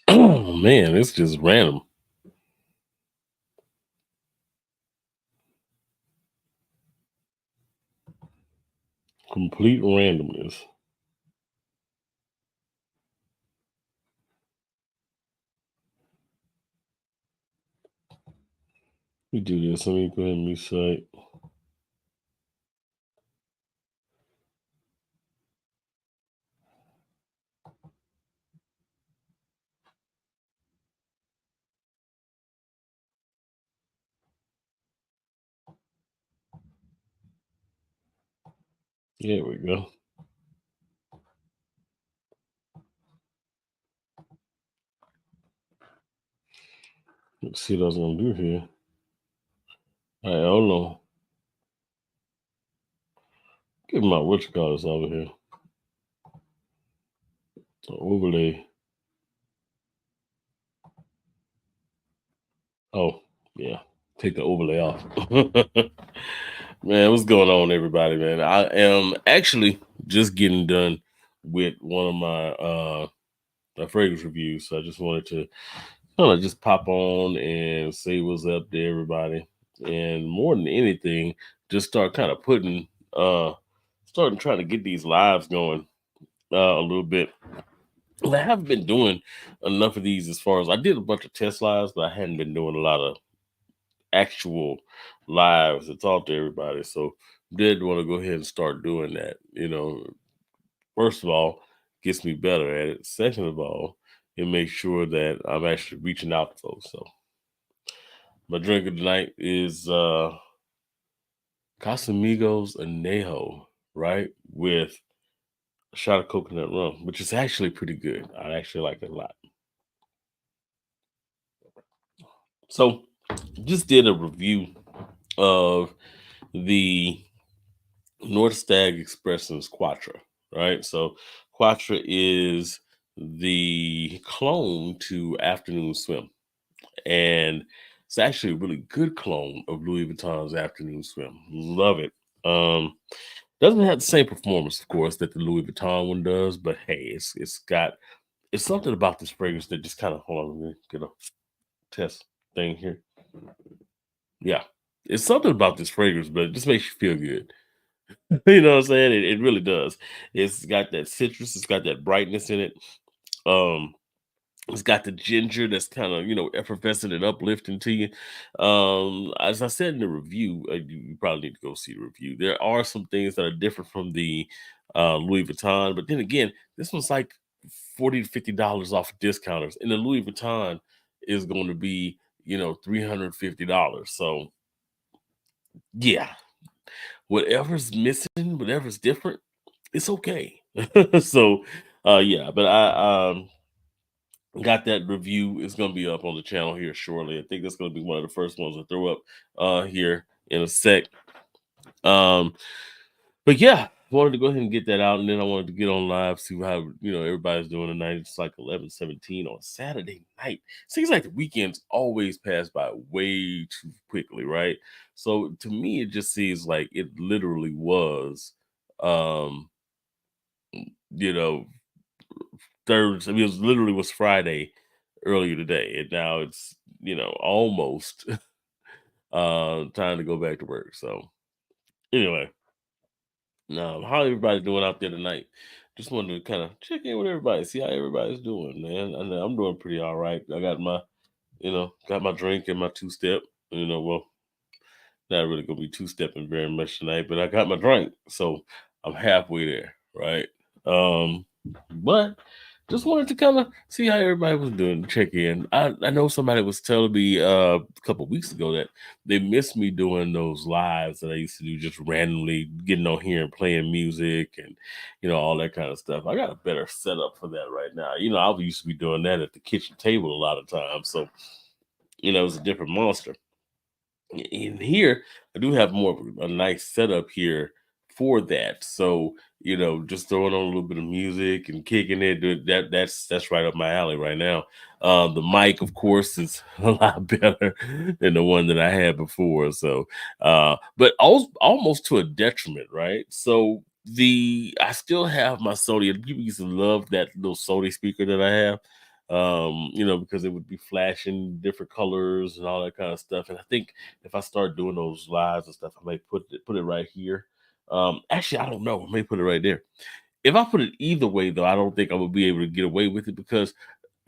Oh man, it's just random. Complete randomness. We do this. Let me go ahead and recite. There we go. Let's see what I was gonna do here. All right, hold on. Get my what you call this over here. The overlay. Oh, yeah. Take the overlay off. Man, what's going on, everybody, man? I am actually just getting done with one of my fragrance reviews. So I just wanted to kind of just pop on and say what's up to everybody. And more than anything, just start kind of putting starting trying to get these lives going a little bit. Well, I haven't been doing enough of these as far as I did a bunch of test lives, but I hadn't been doing a lot of actual lives to talk to everybody. So did want to go ahead and start doing that. First of all, gets me better at it. Second of all, it makes sure that I'm actually reaching out to folks. So my drink of the night is Casamigos Anejo, right? With a shot of coconut rum, which is actually pretty good. I actually like it a lot. So just did a review of the North Stag Express's Quattro, right? So Quattro is the clone to Afternoon Swim, and it's actually a really good clone of Louis Vuitton's Afternoon Swim. Love it. Doesn't have the same performance, of course, that the Louis Vuitton one does, but hey, it's something about this fragrance that just kind of hold on, let me get a test thing here. Yeah, it's something about this fragrance, but it just makes you feel good. You know what I'm saying? It really does. It's got that citrus, it's got that brightness in it. Um, it's got the ginger that's kind of, effervescent and uplifting to you. As I said in the review, you probably need to go see the review. There are some things that are different from the Louis Vuitton, but then again, this one's like $40 to $50 off discounters, and the Louis Vuitton is going to be, $350. So yeah, whatever's missing, whatever's different, it's okay. So yeah, but I got that review. It's gonna be up on the channel here shortly. I think that's gonna be one of the first ones to throw up here in a sec. Um, but yeah, wanted to go ahead and get that out, and then I wanted to get on live, see how everybody's doing tonight. It's like 11:17 on Saturday night. Seems like the weekends always pass by way too quickly, right? So to me, it just seems like it literally was um you know third. I mean, it was literally was Friday earlier today, and now it's almost time to go back to work. So anyway, now how everybody doing out there tonight? Just wanted to kind of check in with everybody, see how everybody's doing, man. I know I'm doing pretty all right. I got my got my drink and my two step. Well, not really gonna be two stepping very much tonight, but I got my drink, so I'm halfway there, right? But just wanted to kind of see how everybody was doing, check in. I know somebody was telling me a couple weeks ago that they missed me doing those lives that I used to do, just randomly getting on here and playing music and all that kind of stuff. I got a better setup for that right now. I used to be doing that at the kitchen table a lot of times, so it was a different monster. In here, I do have more of a nice setup here for that. So, just throwing on a little bit of music and kicking it, that's right up my alley right now. The mic, of course, is a lot better than the one that I had before. So, but almost to a detriment, right? So I still have my Sony, and people used to love that little Sony speaker that I have. Because it would be flashing different colors and all that kind of stuff. And I think if I start doing those lives and stuff, I may put it right here. Actually, I don't know. I may put it right there. If I put it either way, though, I don't think I would be able to get away with it because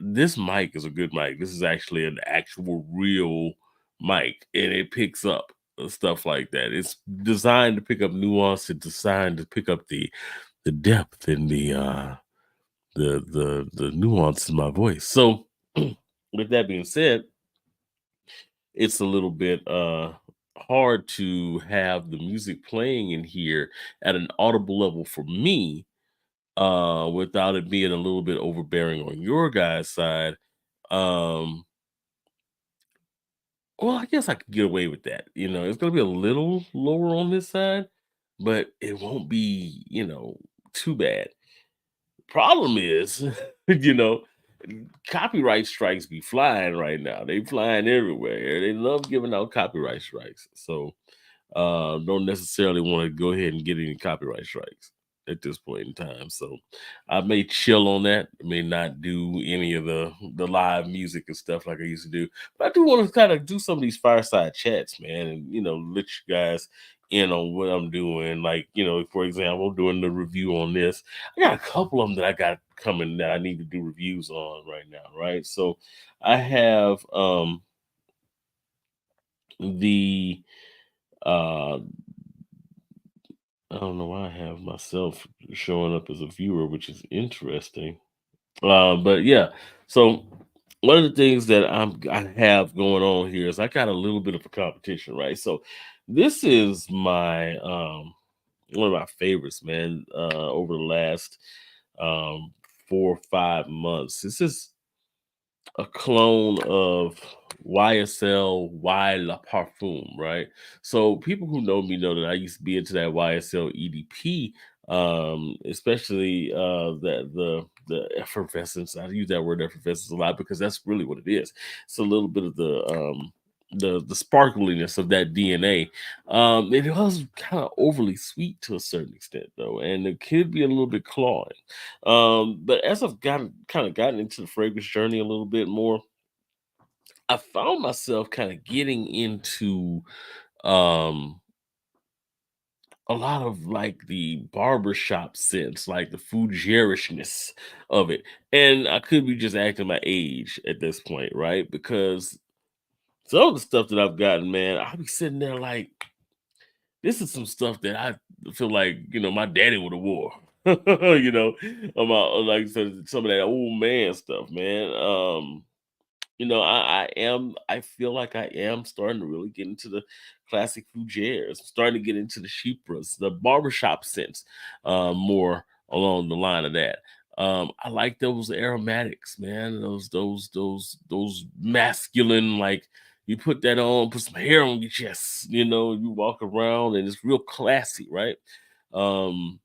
this mic is a good mic. This is actually an actual real mic, and it picks up stuff like that. It's designed to pick up nuance. It's designed to pick up the depth and the nuance in my voice. So, with that being said, it's a little bit hard to have the music playing in here at an audible level for me without it being a little bit overbearing on your guys' side. Um well, I guess I could get away with that. It's gonna be a little lower on this side, but it won't be, too bad. Problem is, you know, copyright strikes be flying right now. They flying everywhere. They love giving out copyright strikes. So don't necessarily want to go ahead and get any copyright strikes at this point in time. So I may chill on that. I may not do any of the live music and stuff like I used to do. But I do want to kind of do some of these fireside chats, man, and let you guys in on what I'm doing. Like, for example, doing the review on this. I got a couple of them that I got coming that I need to do reviews on right now, right? So I have the uh I don't know why I have myself showing up as a viewer, which is interesting. But yeah, so one of the things that I have going on here is I got a little bit of a competition, right? So this is my one of my favorites, man. Over the last um 4 or 5 months, this is a clone of YSL Parfum, right? So people who know me know that I used to be into that YSL EDP, especially the effervescence. I use that word effervescence a lot because that's really what it is. It's a little bit of the sparkliness of that DNA. It was kind of overly sweet to a certain extent though, and it could be a little bit cloying. But as I've gotten into the fragrance journey a little bit more, I found myself kind of getting into um a lot of like the barbershop scents, like the fougierishness of it. And I could be just acting my age at this point, right? Because some of the stuff that I've gotten, man, I'll be sitting there like, this is some stuff that I feel like, my daddy would have wore. About like some of that old man stuff, man. I feel like I am starting to really get into the classic fougères, starting to get into the chypres, the barbershop scents, more along the line of that. I like those aromatics, man. Those masculine, like you put that on, put some hair on your chest, you walk around and it's real classy, right? Um,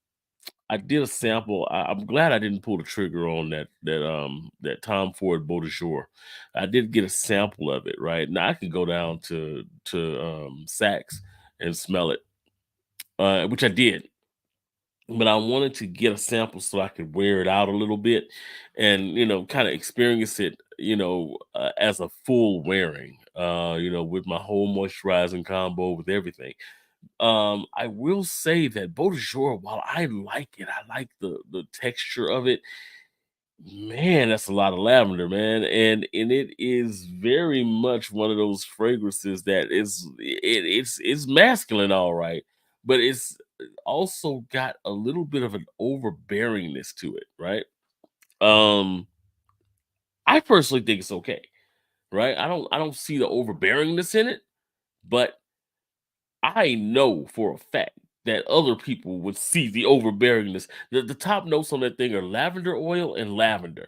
I did a sample. I'm glad I didn't pull the trigger on that Tom Ford Beau de Jour. I did get a sample of it, right? Now I can go down to Saks and smell it, which I did. But I wanted to get a sample so I could wear it out a little bit, and kind of experience it, as a full wearing. With my whole moisturizing combo with everything. I will say that Beau de Jour, while I like it, I like the texture of it. Man, that's a lot of lavender, man, and it is very much one of those fragrances that it's masculine, all right, but it's also got a little bit of an overbearingness to it, right? Um, I personally think it's okay, right? I don't see the overbearingness in it, but I know for a fact that other people would see the overbearingness. The top notes on that thing are lavender oil and lavender.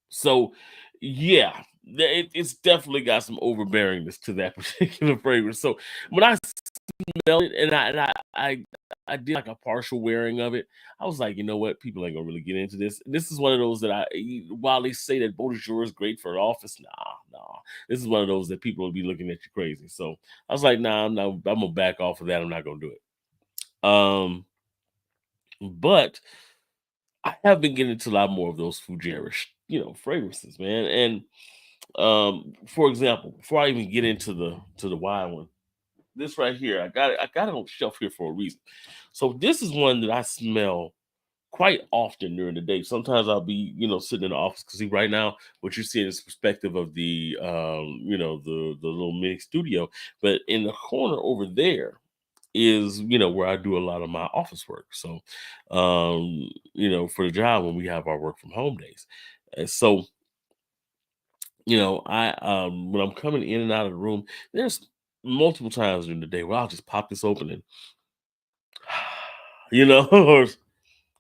So, yeah, it's definitely got some overbearingness to that particular fragrance. So when I smell it, and I I did like a partial wearing of it. I was like, you know what, people ain't gonna really get into this. This is one of those that while they say that Bonjour is great for the office, nah. This is one of those that people will be looking at you crazy. So I was like, nah, I'm gonna back off of that. I'm not gonna do it. But I have been getting into a lot more of those Fugerish, fragrances, man. And for example, before I even get into the wine one, this right here, I got it on the shelf here for a reason. So this is one that I smell quite often during the day. Sometimes I'll be, sitting in the office because see right now what you see is perspective of the the little mini studio. But in the corner over there is, where I do a lot of my office work. So for the job when we have our work from home days. And so, I when I'm coming in and out of the room, there's multiple times during the day where I'll just pop this open and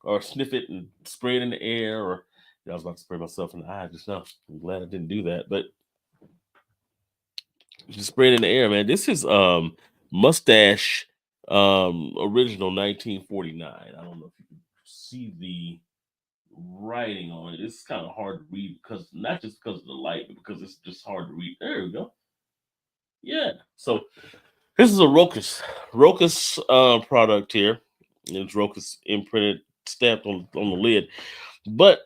or sniff it and spray it in the air, or I was about to spray myself in the eye just now. I'm glad I didn't do that, but just spray it in the air, man. This is mustache original 1949. I don't know if you can see the writing on it. It's kind of hard to read because not just because of the light, but because it's just hard to read. There we go. Yeah. So this is a Rocus product here. It's Rocus imprinted, stamped on the lid. But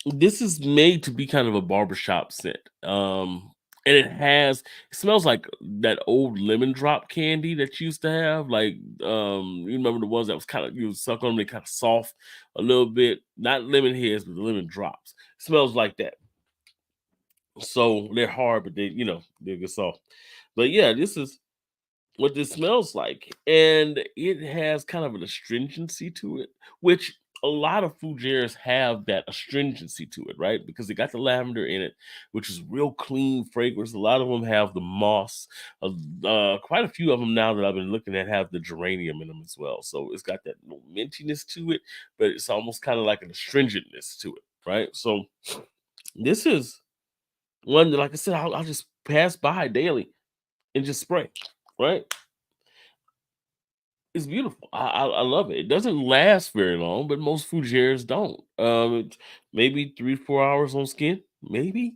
this is made to be kind of a barbershop scent. And it smells like that old lemon drop candy that you used to have. Like, you remember the ones that was kind of, you would suck on them, they kind of soft a little bit, not lemon heads, but the lemon drops. Smells like that. So they're hard, but they get soft. But yeah, this is what this smells like. And it has kind of an astringency to it, which a lot of fougères have that astringency to it, right? Because they got the lavender in it, which is real clean fragrance. A lot of them have the moss. Quite a few of them now that I've been looking at have the geranium in them as well. So it's got that little mintiness to it, but it's almost kind of like an astringentness to it, right? So this is one that, like I said, I'll just pass by daily and just spray, right? It's beautiful. I love it. It doesn't last very long, but most fougères don't. It's maybe 3 4 hours on skin, maybe.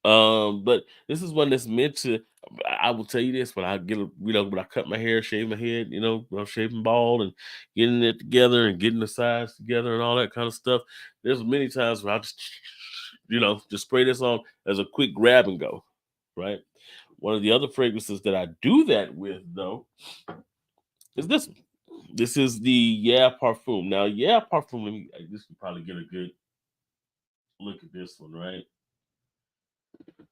But this is one that's meant to. I will tell you this: when I get, when I cut my hair, shave my head, when I'm shaving bald and getting it together and getting the sides together and all that kind of stuff. There's many times where I just, just spray this on as a quick grab and go, right? One of the other fragrances that I do that with, though, is this one. This is the Yeah Parfum. Now, Yeah Parfum, this can probably get a good look at this one, right?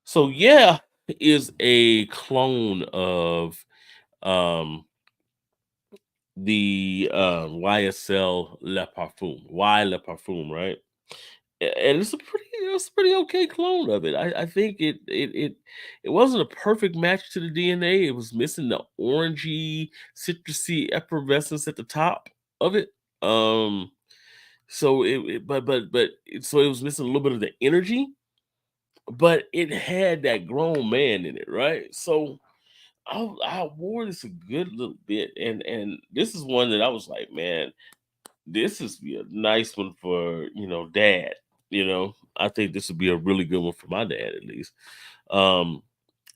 So, Yeah is a clone of um the YSL Le Parfum, Y Le Parfum, right? And it's a pretty okay clone of it. I think it wasn't a perfect match to the DNA. It was missing the orangey, citrusy effervescence at the top of it. So so it was missing a little bit of the energy, but it had that grown man in it, right? So I wore this a good little bit, and this is one that I was like, man, this is be a nice one for dad. I think this would be a really good one for my dad at least. Um,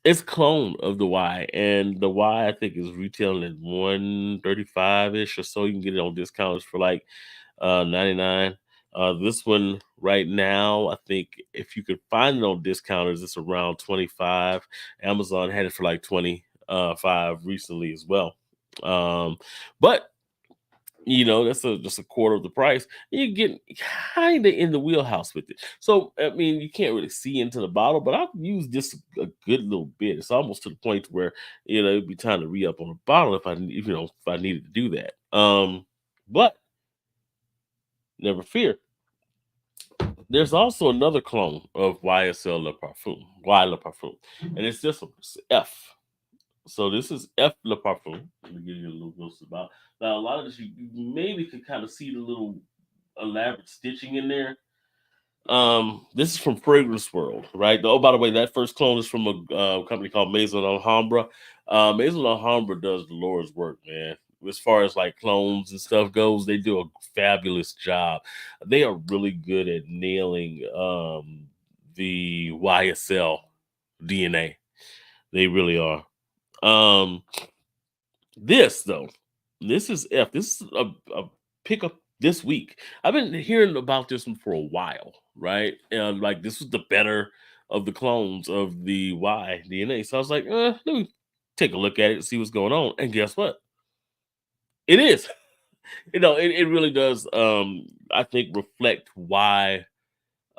it's clone of the Y, and the Y I think is retailing at 135 ish or so. You can get it on discounts for like 99. This one right now, I think if you could find it on discounters, it's around 25. Amazon had it for like 25 recently as well. But that's just a quarter of the price. You get kind of in the wheelhouse with it. So I mean, you can't really see into the bottle, but I've used this a good little bit. It's almost to the point where it'd be time to re up on a bottle if I needed to do that. But never fear. There's also another clone of YSL Le Parfum, Y Le Parfum, and it's this one, it's F. So this is F Le Parfum. Let me give you a little glimpse about. Now, a lot of this you maybe can kind of see the little elaborate stitching in there. This is from Fragrance World, right? Oh, by the way, that first clone is from a company called Maison Alhambra. Maison Alhambra does the Lord's work, man. as far as like clones and stuff goes, they do a fabulous job. They are really good at nailing the YSL DNA. They really are. Um, this though, this is F. This is a pickup this week. I've been hearing about this one for a while, right? And like this was the better of the clones of the Y DNA. So I was like, let me take a look at it and see what's going on. And guess what? It is. It really does. I think reflect why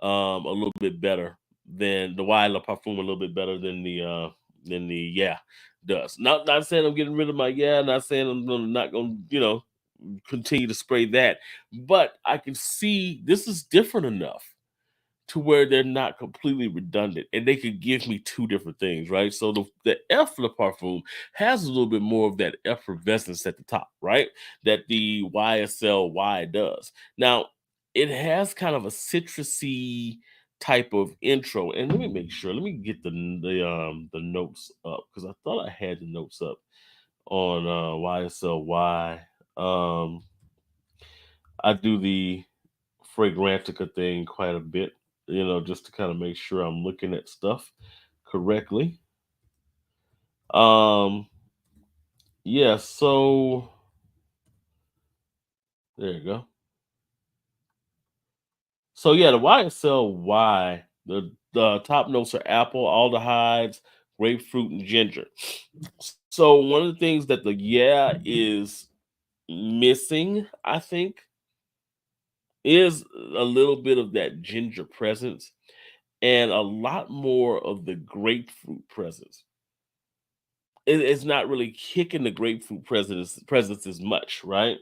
a little bit better than the Y La Parfum, a little bit better than the yeah does. Not saying I'm getting rid of my yeah, not saying not gonna continue to spray that, but I can see this is different enough to where they're not completely redundant and they could give me two different things, right? So the FLeParfum has a little bit more of that effervescence at the top, right? That the YSLY does. Now, it has kind of a citrusy type of intro. And let me make sure, let me get the notes up because I thought I had the notes up on YSLY. Um I do the Fragrantica thing quite a bit, just to kind of make sure I'm looking at stuff correctly. Um, yeah, so there you go. So yeah, the YSLY, the top notes are apple, aldehydes, grapefruit, and ginger. So one of the things that the yeah is missing, I think, is a little bit of that ginger presence and a lot more of the grapefruit presence. It's not really kicking the grapefruit presence as much, right?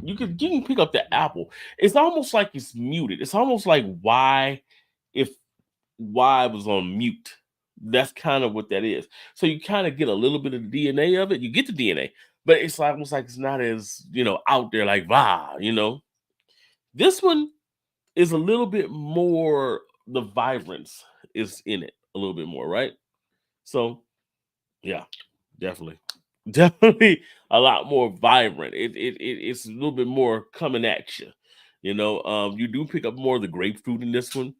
You can pick up the apple. It's almost like it's muted. It's almost like why if why was on mute. That's kind of what that is. So you kind of get a little bit of the DNA of it. You get the DNA, but it's like almost like it's not as out there like va. This one is a little bit more. The vibrance is in it a little bit more, right? So yeah, definitely. Definitely a lot more vibrant. It's a little bit more coming at you. You do pick up more of the grapefruit in this one.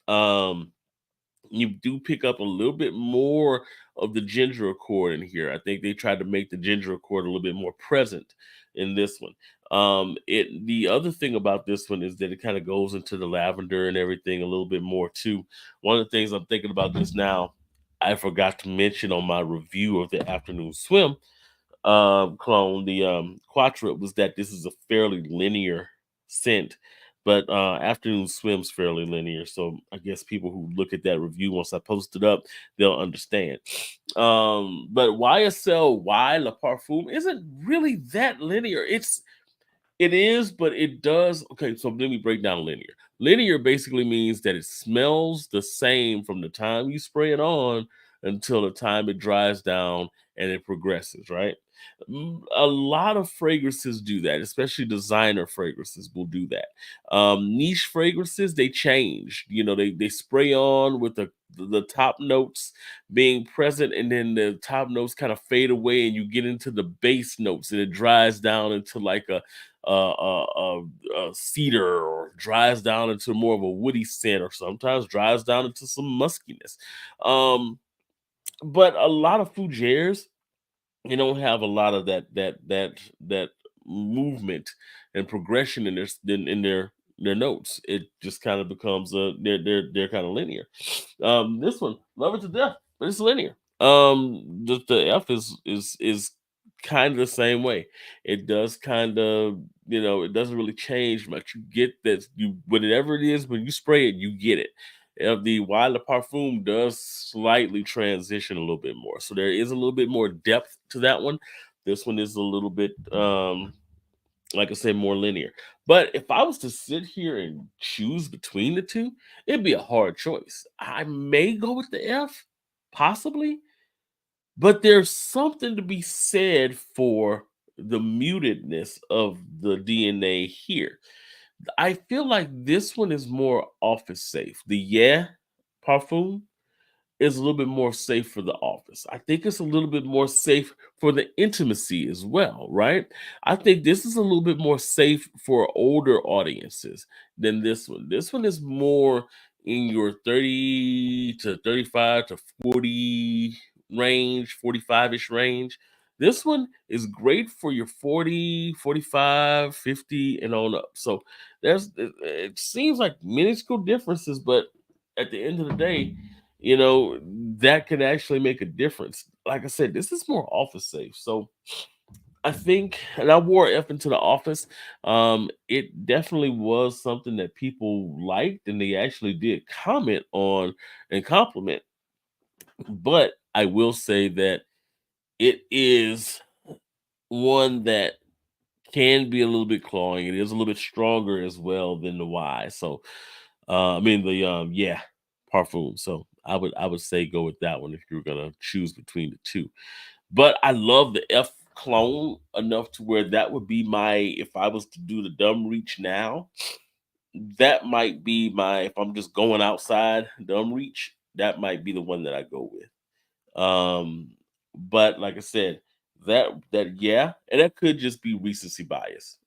Um, you do pick up a little bit more of the ginger accord in here. I think they tried to make the ginger accord a little bit more present in this one. It the other thing about this one is that it kind of goes into the lavender and everything a little bit more too. One of the things I'm thinking about just now, I forgot to mention on my review of the afternoon swim clone, the Quattro, was that this is a fairly linear scent, but Afternoon Swim's fairly linear. So I guess people who look at that review once I post it up, they'll understand. But YSL Y La Parfum isn't really that linear. It is, but it does. Okay, so let me break down linear. Linear basically means that it smells the same from the time you spray it on until the time it dries down and it progresses, right? A lot of fragrances do that, especially designer fragrances will do that. Niche fragrances, they change. They spray on with the top notes being present, and then the top notes kind of fade away, and you get into the base notes, and it dries down into like a cedar, or dries down into more of a woody scent, or sometimes dries down into some muskiness. Um, but a lot of fougères, they don't have a lot of that movement and progression in their notes. It just kind of becomes they're kind of linear. This one, love it to death, but it's linear. The F is kind of the same way. It does kind of, it doesn't really change much. You get that, you whatever it is when you spray it, you get it. The Wild Parfum does slightly transition a little bit more, so there is a little bit more depth to that one. This one is a little bit, like I said, more linear. But if I was to sit here and choose between the two, it'd be a hard choice. I may go with the F, possibly, but there's something to be said for the mutedness of the DNA here. I feel like this one is more office safe. The Yeah Parfum is a little bit more safe for the office. I think it's a little bit more safe for the intimacy as well, right? I think this is a little bit more safe for older audiences than this one. This one is more in your 30 to 35 to 40 range, 45-ish range. This one is great for your 40, 45, 50, and on up. So it seems like minuscule differences, but at the end of the day, that can actually make a difference. Like I said, this is more office safe. So I think, and I wore F into the office. It definitely was something that people liked, and they actually did comment on and compliment. But I will say that it is one that can be a little bit clawing. It is a little bit stronger as well than the Y. So, I mean the yeah, Parfum. So I would say go with that one if you're gonna choose between the two. But I love the F clone enough to where that would be my, if I was to do the dumb reach now, that might be my, if I'm just going outside dumb reach, that might be the one that I go with. Um, but like I said, that yeah, and that could just be recency bias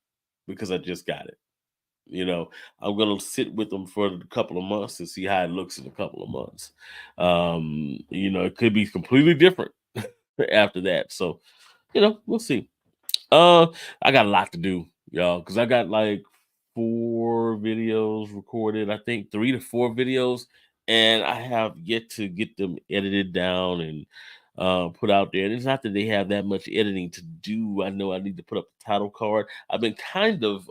because I just got it. You know, I'm gonna sit with them for a couple of months and see how it looks in a couple of months. It could be completely different after that. So, we'll see. Uh, I got a lot to do, y'all, because I got like 4 videos recorded. I think 3 to 4 videos, and I have yet to get them edited down and put out there. And it's not that they have that much editing to do. I know I need to put up the title card. I've been kind of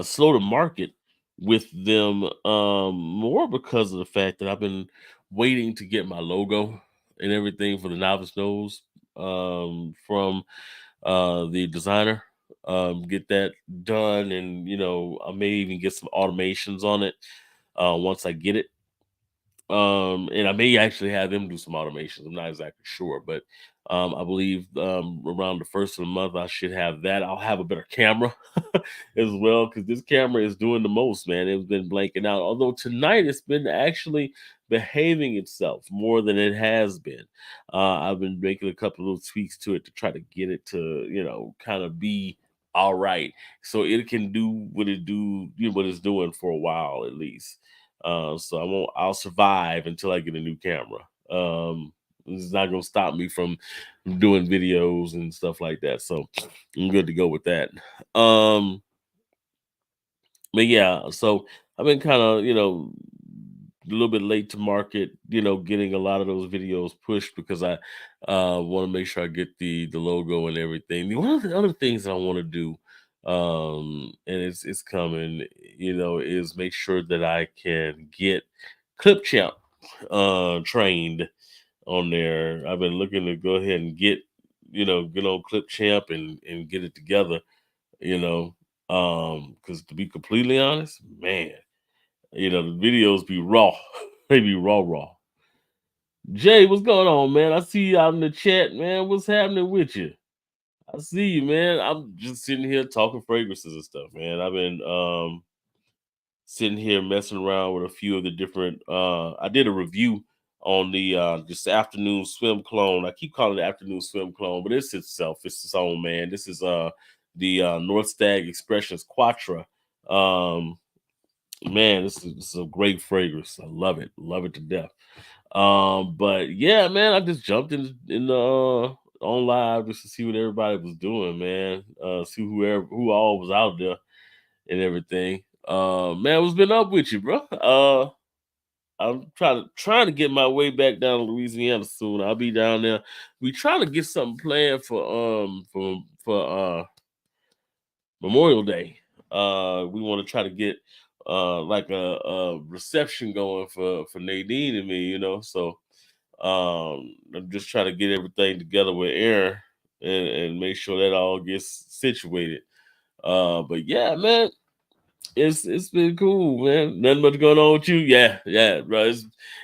slow to market with them, more because of the fact that I've been waiting to get my logo and everything for the novice nose from the designer. Get that done, and I may even get some automations on it once I get it. And I may actually have them do some automations. I'm not exactly sure, but I believe around the first of the month I should have that. I'll have a better camera as well, because this camera is doing the most, man. It's been blanking out. Although tonight it's been actually behaving itself more than it has been. I've been making a couple of little tweaks to it to try to get it to, kind of be all right, so it can do what it's doing for a while at least. So I'll survive until I get a new camera. It's not gonna stop me from doing videos and stuff like that. So I'm good to go with that. Um, but yeah, so I've been kind of, a little bit late to market, getting a lot of those videos pushed because I want to make sure I get the logo and everything. One of the other things that I want to do, and it's coming, is make sure that I can get Clip Champ trained on there. I've been looking to go ahead and get on Clip Champ and get it together, you know. Because to be completely honest, man, the videos be raw. They be raw, raw. Jay, what's going on, man? I see you out in the chat, man. What's happening with you? I see you, man. I'm just sitting here talking fragrances and stuff, man. I've been sitting here messing around with a few of the different I did a review on the this afternoon swim clone. I keep calling it afternoon swim clone, but it's its own, man. This is the North Stag Expressions Quattro. Um Man, this is a great fragrance. I love it to death. But yeah, man, I just jumped in the on live just to see what everybody was doing, man. See who all was out there and everything. Man, what's been up with you, bro? I'm trying to get my way back down to Louisiana soon. I'll be down there. We trying to get something planned for Memorial Day. We want to try to get like a reception going for Nadine and me, So I'm just trying to get everything together with Aaron and make sure that all gets situated. But yeah, man, it's been cool, man. Nothing much going on with you. Yeah, yeah, bro.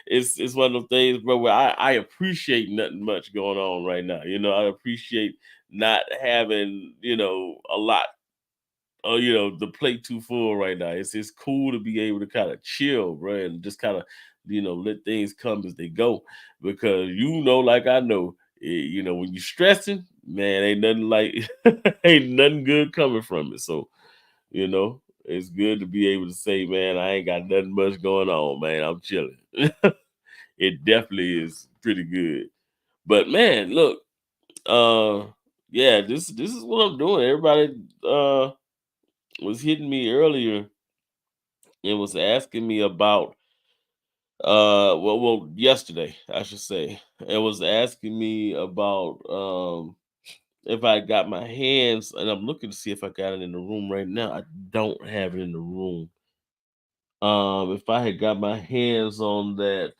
It's one of those things, bro, where I appreciate nothing much going on right now. I appreciate not having, a lot the plate too full right now. It's cool to be able to kind of chill, bro, and just kind of let things come as they go. Because like I know, when you're stressing, man, ain't nothing like ain't nothing good coming from it. So it's good to be able to say, man, I ain't got nothing much going on, man. I'm chilling. It definitely is pretty good. But man, look, uh, yeah, this is what I'm doing. Everybody was hitting me earlier and was asking me about yesterday, I should say. It was asking me about if I got my hands, and I'm looking to see if I got it in the room right now. I don't have it in the room. If I had got my hands on that,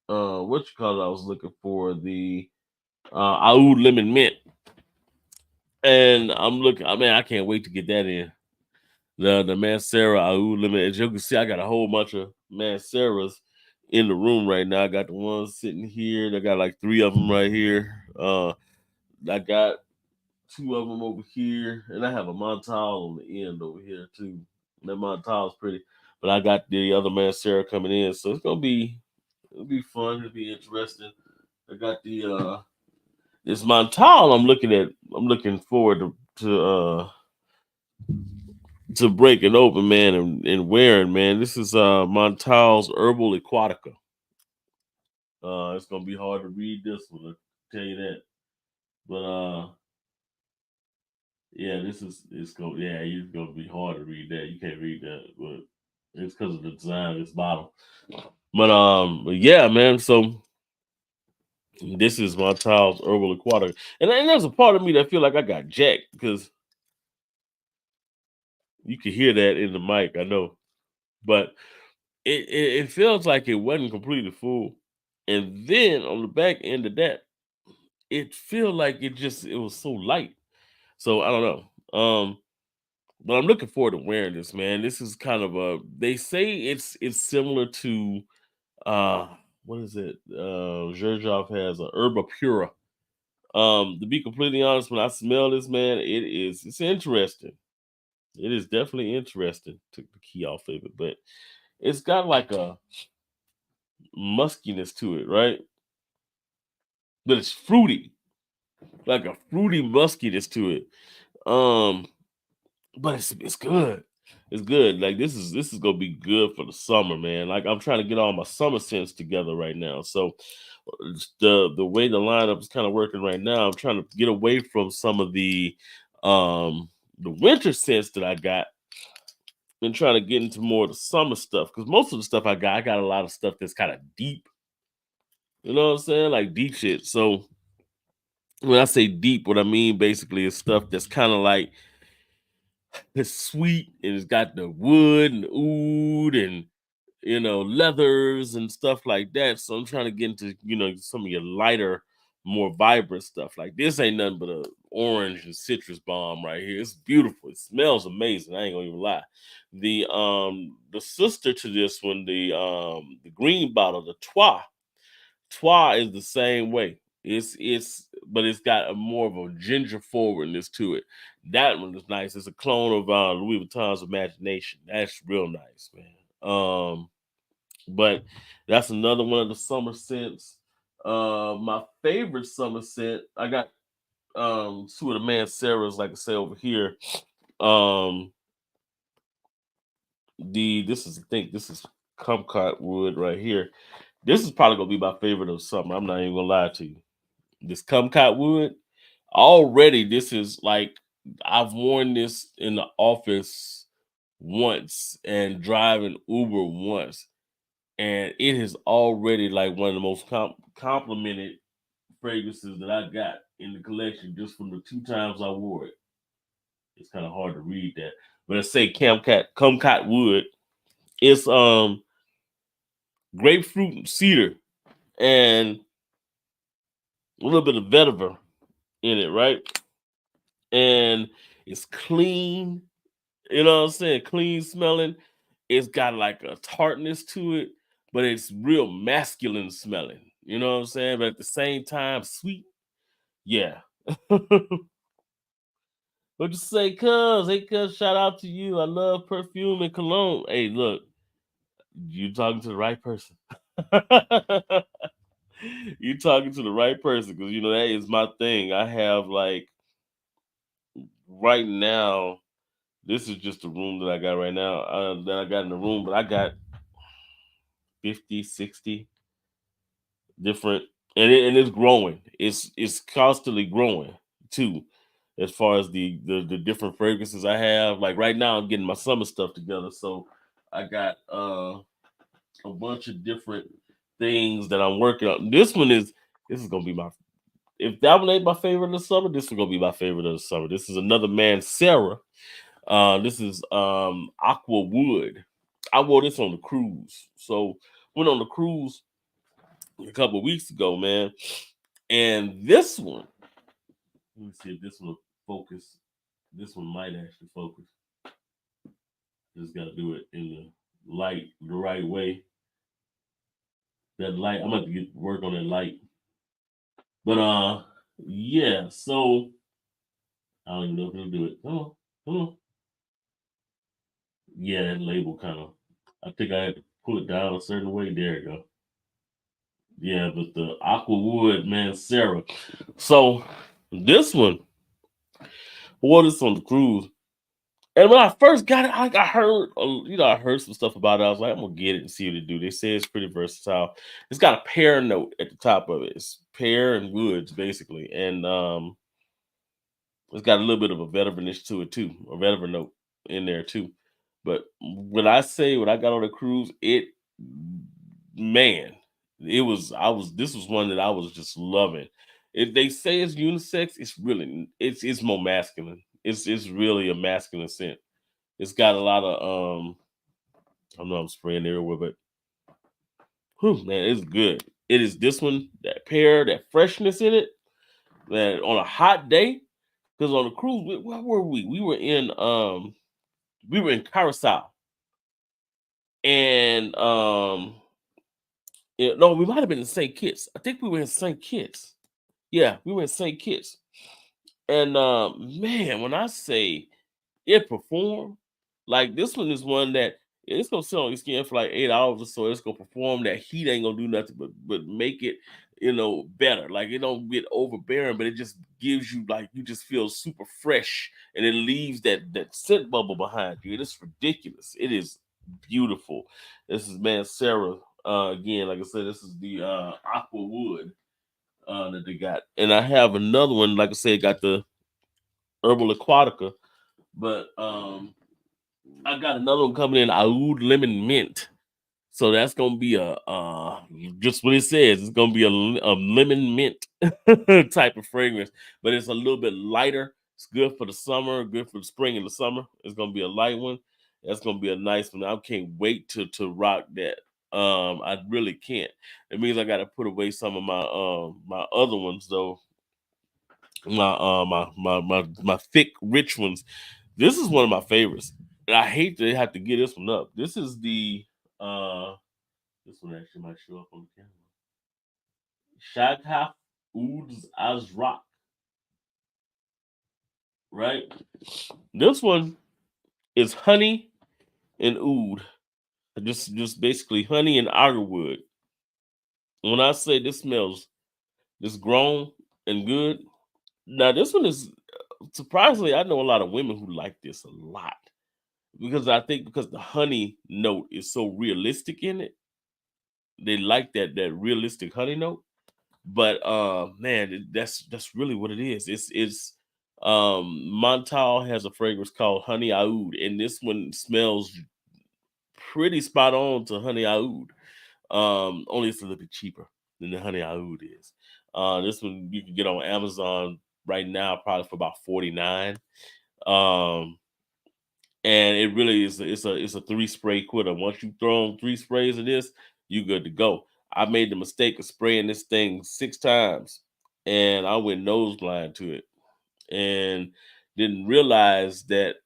what you call it, I was looking for the Oud lemon mint, and I'm looking. I mean, I can't wait to get that in. The Mancera Oud lemon. As you can see, I got a whole bunch of Manceras in the room right now. I got the ones sitting here. I got like three of them right here. I got two of them over here, and I have a Montal on the end over here too. That Montal's pretty, but I got the other Mancera coming in, so it'll be fun. It'll be interesting. I got the this Montal. I'm looking forward to breaking open, man, and wearing, man. This is Montal's Herbal Aquatica. It's gonna be hard to read this one, I'll tell you that. But yeah, it's gonna it's gonna be hard to read that. You can't read that, but it's because of the design of this bottle. But yeah, man. So this is Montal's Herbal Aquatica, and there's a part of me that feel like I got jacked because you can hear that in the mic. I know, but it feels like it wasn't completely full. And then on the back end of that, it feel like it was so light. So I don't know. But I'm looking forward to wearing this, man. This is kind of a they say it's similar to uh what is it? Zherjov has a Herba Pura. To be completely honest, when I smell this, man, it's interesting. It is definitely interesting. Took the key off of it, but it's got like a muskiness to it, right? But it's fruity, like a fruity muskiness to it. Um, but it's good. It's good. Like this is gonna be good for the summer, man. Like I'm trying to get all my summer scents together right now. So the way the lineup is kind of working right now, I'm trying to get away from some of the winter scents that I got and trying to get into more of the summer stuff. Because most of the stuff I got a lot of stuff that's kind of deep. You know what I'm saying? Like deep shit. So when I say deep, what I mean basically is stuff that's kind of like it's sweet and it's got the wood and oud and leathers and stuff like that. So I'm trying to get into some of your lighter, more vibrant stuff. Like this ain't nothing but a orange and citrus bomb right here. It's beautiful. It smells amazing. I ain't gonna even lie. The sister to this one, the green bottle, the Trois is the same way. But it's got a more of a ginger forwardness to it. That one is nice. It's a clone of Louis Vuitton's Imagination. That's real nice, man. But that's another one of the summer scents. My favorite summer scent, I got two of the Manceras, like I say over here. Um, I think this is kumquat wood right here. This is probably gonna be my favorite of summer. I'm not even gonna lie to you. This kumquat wood already. This is like I've worn this in the office once and driving Uber once, and it is already like one of the most complimented fragrances that I got in the collection just from the two times I wore it. It's kind of hard to read that, but I say kumquat wood. It's grapefruit and cedar and a little bit of vetiver in it, right? And it's clean. You know what I'm saying? Clean smelling. It's got like a tartness to it, but it's real masculine smelling. You know what I'm saying? But at the same time, sweet. Yeah. What you say, cuz? Hey, cuz, shout out to you. I love perfume and cologne. Hey, look, you talking to the right person. You talking to the right person because you know that is my thing. I have like right now. This is just the room that I got right now. That I got in the room, but I got 50, 60 different, and it's growing. It's constantly growing too, as far as the different fragrances I have. Like right now, I'm getting my summer stuff together, so I got a bunch of different things that I'm working on. This is gonna be my if that one ain't my favorite of the summer, this is gonna be my favorite of the summer. This is another man, Sarah. This is Aqua Wood. I wore this on the cruise. So went on the cruise a couple of weeks ago, man. And this one, let me see if this one will focus. This one might actually focus. Just gotta do it in the light, the right way. That light, I'm gonna have to get work on that light. But yeah, so I don't even know if it'll do it. Come on, come on. Yeah, that label kind of. I think I had to pull it down a certain way. There you go. Yeah, but the Aquawood, man, Sarah. So this one, wore this on the cruise. And when I first got it, I heard, I heard some stuff about it. I was like, I'm gonna get it and see what it do. They say it's pretty versatile. It's got a pear note at the top of it. It's pear and woods basically, and it's got a little bit of a veteranish to it too, a veteran note in there too. But when I got on the cruise, man, this was one that I was just loving. If they say it's unisex, it's more masculine. It's really a masculine scent. It's got a lot of I know I'm spraying everywhere, but whew, man, it's good. It is this one, that pear, that freshness in it, that on a hot day. Because on the cruise, where were we? We were in Curacao, and no, we might have been in St. Kitts. I think we were in St. Kitts. Yeah, we were in St. Kitts, and man, when I say it performed, like this one is one that it's gonna sit on your skin for like 8 hours or so. It's gonna perform. That heat ain't gonna do nothing but make it, better. Like it don't get overbearing, but it just gives you like you just feel super fresh, and it leaves that scent bubble behind you. It is ridiculous. It is beautiful. This is man Sarah. Again, like I said, this is the Aqua Wood that they got, and I have another one. Like I said, got the Herbal Aquatica, but I got another one coming in Oud Lemon Mint. So that's gonna be a just what it says. It's gonna be a lemon mint type of fragrance, but it's a little bit lighter. It's good for the summer, good for the spring and the summer. It's gonna be a light one. That's gonna be a nice one. I can't wait to rock that. I really can't. It means I gotta put away some of my other ones though. My thick rich ones. This is one of my favorites. And I hate to have to get this one up. This is the this one actually might show up on the camera. Shagha Oods Azrak, right? This one is honey and oud. Just basically honey and agarwood. When I say this smells this grown and good. Now this one is surprisingly, I know a lot of women who like this a lot. Because I think because the honey note is so realistic in it, they like that realistic honey note. But man, that's really what it is. It's Montal has a fragrance called Honey Oud, and this one smells pretty spot on to Honey Oud. Only it's a little bit cheaper than the Honey Oud is. This one you can get on Amazon right now, probably for about 49. Um, and it really is it's a three spray quitter. Once you throw on three sprays of this, you good to go. I made the mistake of spraying this thing 6 times, and I went nose blind to it, and didn't realize that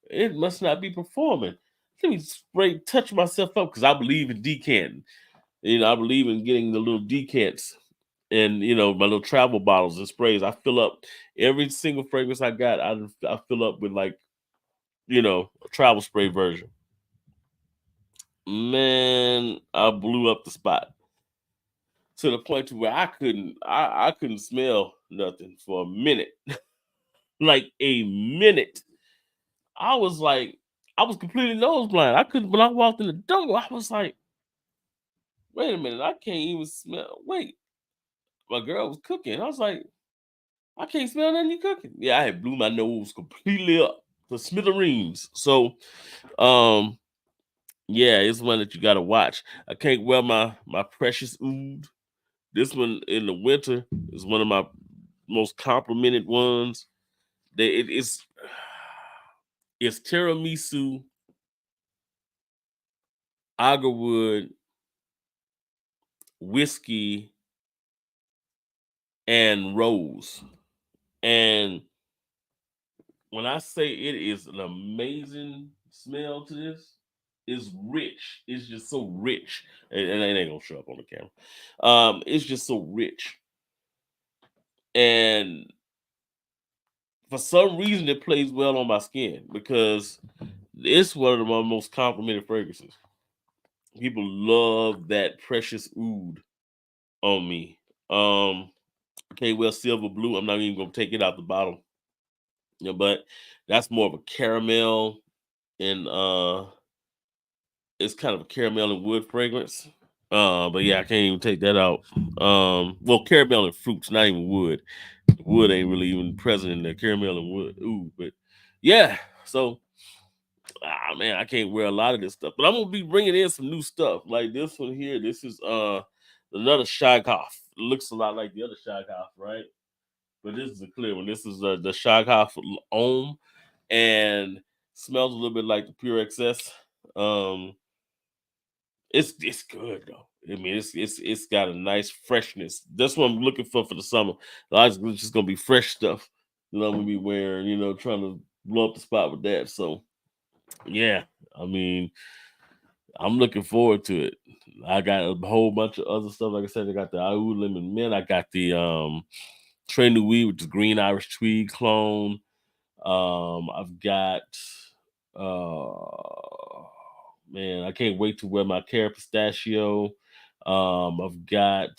it must not be performing. Let me touch myself up because I believe in decanting. I believe in getting the little decants And my little travel bottles and sprays. I fill up every single fragrance I got. I fill up with like a travel spray version. Man, I blew up the spot to the point to where I couldn't smell nothing for a minute. Like a minute. I was like, I was completely nose blind. I couldn't when I walked in the door, I was like, wait a minute, I can't even smell. Wait, my girl was cooking. I was like, I can't smell nothing you cooking. Yeah, I had blew my nose completely up to smithereens. So um yeah, it's one that you gotta watch. I can't wear my precious oud. This one in the winter is one of my most complimented ones. It's tiramisu, agarwood, whiskey, and rose. And when I say it is an amazing smell to this, it's rich. It's just so rich. And it ain't gonna show up on the camera. It's just so rich. And for some reason it plays well on my skin because it's one of my most complimented fragrances. People love that precious oud on me. Okay, well, silver blue. I'm not even gonna take it out the bottle. But that's more of a caramel and it's kind of a caramel and wood fragrance. But yeah, I can't even take that out. Well, caramel and fruits, not even wood. Wood ain't really even present in the caramel and wood. Ooh, but yeah. So, man, I can't wear a lot of this stuff, but I'm gonna be bringing in some new stuff. Like this one here. This is another Shaghoff. It looks a lot like the other Shaghoff, right? But this is a clear one. This is the Shaghoff Om, and smells a little bit like the Pure XS. Um, it's good though. I mean, it's got a nice freshness. That's what I'm looking for the summer. It's just gonna be fresh stuff that I'm gonna be wearing. Trying to blow up the spot with that. So yeah, I mean, I'm looking forward to it. I got a whole bunch of other stuff. Like I said, I got the Au Lemon Mint. I got the Trey Nui, which is green Irish tweed clone. I've got man, I can't wait to wear my Cara Pistachio. I've got,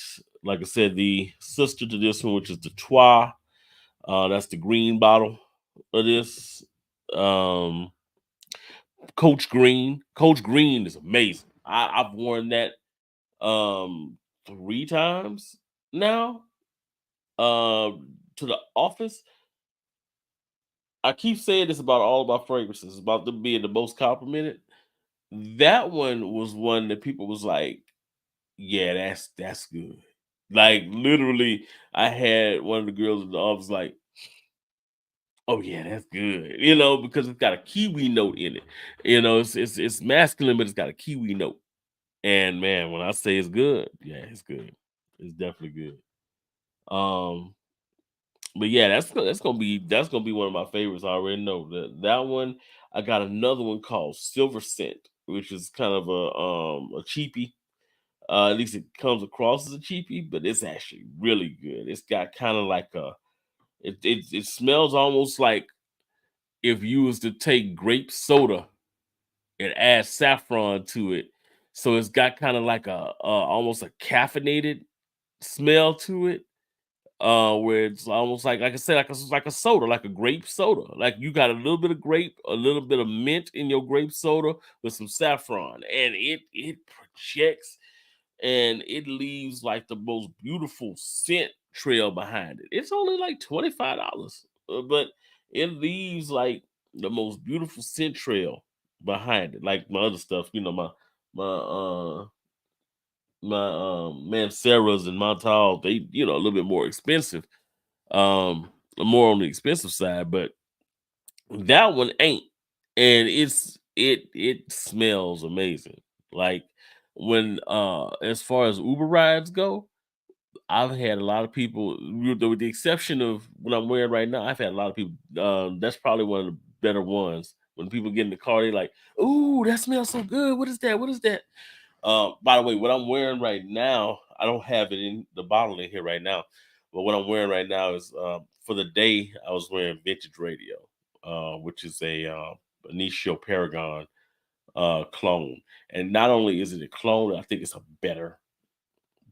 like I said, the sister to this one, which is the Trois. That's the green bottle of this. Um, Coach Green. Coach Green is amazing. I've worn that 3 times now. To the office. I keep saying this about all of my fragrances, about them being the most complimented. That one was one that people was like, "Yeah, that's good." Like literally, I had one of the girls in the office like, "Oh yeah, that's good," because it's got a kiwi note in it. It's masculine, but it's got a kiwi note. And man, when I say it's good, yeah, it's good. It's definitely good. Um, but yeah, that's gonna be one of my favorites. I already know that one. I got another one called Silver Scent, which is kind of a cheapie. At least it comes across as a cheapie, but it's actually really good. It's got kind of like it smells almost like if you was to take grape soda and add saffron to it. So it's got kind of like a almost a caffeinated smell to it, where it's almost like I said, like a soda, like a grape soda. Like you got a little bit of grape, a little bit of mint in your grape soda with some saffron, and it projects and it leaves like the most beautiful scent trail behind it. It's only like $25, but it leaves like the most beautiful scent trail behind it. Like my other stuff, my Mancera's and Montal, they a little bit more expensive, more on the expensive side, but that one ain't, and it smells amazing. Like when as far as Uber rides go, I've had a lot of people, with the exception of what I'm wearing right now. I've had a lot of people. That's probably one of the better ones. When people get in the car, they like, "Ooh, that smells so good. What is that? What is that?" By the way, what I'm wearing right now, I don't have it in the bottle in here right now, but what I'm wearing right now is for the day I was wearing Vintage Radio, which is a Benicio Paragon clone. And not only is it a clone, I think it's a better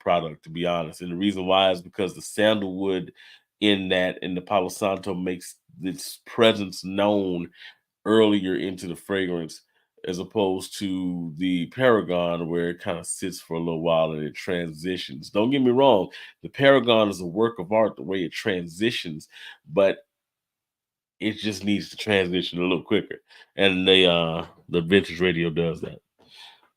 product, to be honest. And the reason why is because the sandalwood in that and the Palo Santo makes its presence known earlier into the fragrance, as opposed to the Paragon where it kind of sits for a little while and it transitions. Don't get me wrong, the Paragon is a work of art the way it transitions, but it just needs to transition a little quicker. And the Vintage Radio does that.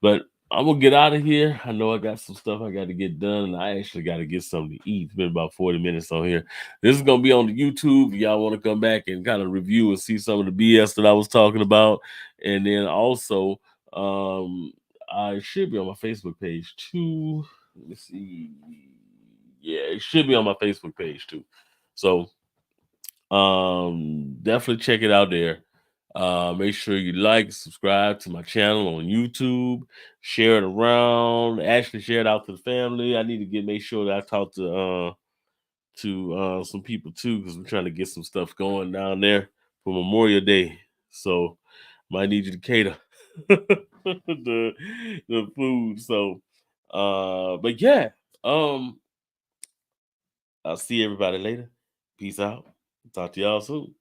But I'm gonna get out of here. I know I got some stuff I got to get done, and I actually got to get something to eat. It's been about 40 minutes on here. This is gonna be on the YouTube. Y'all want to come back and kind of review and see some of the BS that I was talking about, and then also, um, I should be on my Facebook page too. Let me see. Yeah, it should be on my Facebook page too. So definitely check it out there. Make sure you like, subscribe to my channel on YouTube, share it around, actually share it out to the family. I need to make sure that I talk to some people too, because we're trying to get some stuff going down there for Memorial Day. So might need you to cater the food. So but yeah, um I'll see everybody later. Peace out. Talk to y'all soon.